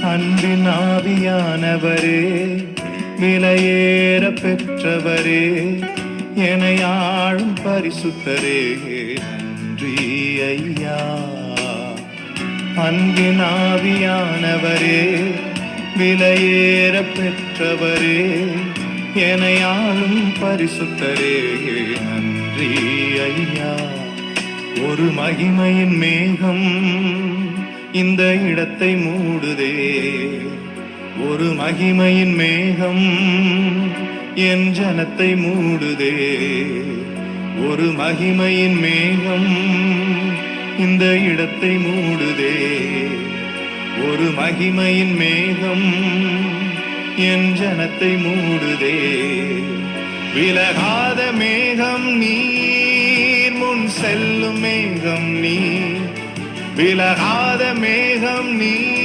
அன்பின் ஆவியானவரே, விலையேற பெற்றவரே, எனையாளும் பரிசுத்தரே, நன்றி ஐயா. அன்பின் ஆவியானவரே, விலையேற பெற்றவரே, எனையாளும் பரிசுத்தரே, நன்றி ஐயா. ஒரு மகிமையின் மேகம் இந்த இடத்தை மூடுதே, ஒரு மகிமையின் மேகம் என் ஜனத்தை மூடுதே, ஒரு மகிமையின் மேகம் இந்த இடத்தை மூடுதே, ஒரு மகிமையின் மேகம் என் ஜனத்தை மூடுதே. விலகாத மேகம் நீர், முன் செல்லும் மேகம் நீர், விலகாத மேகம் நீர்,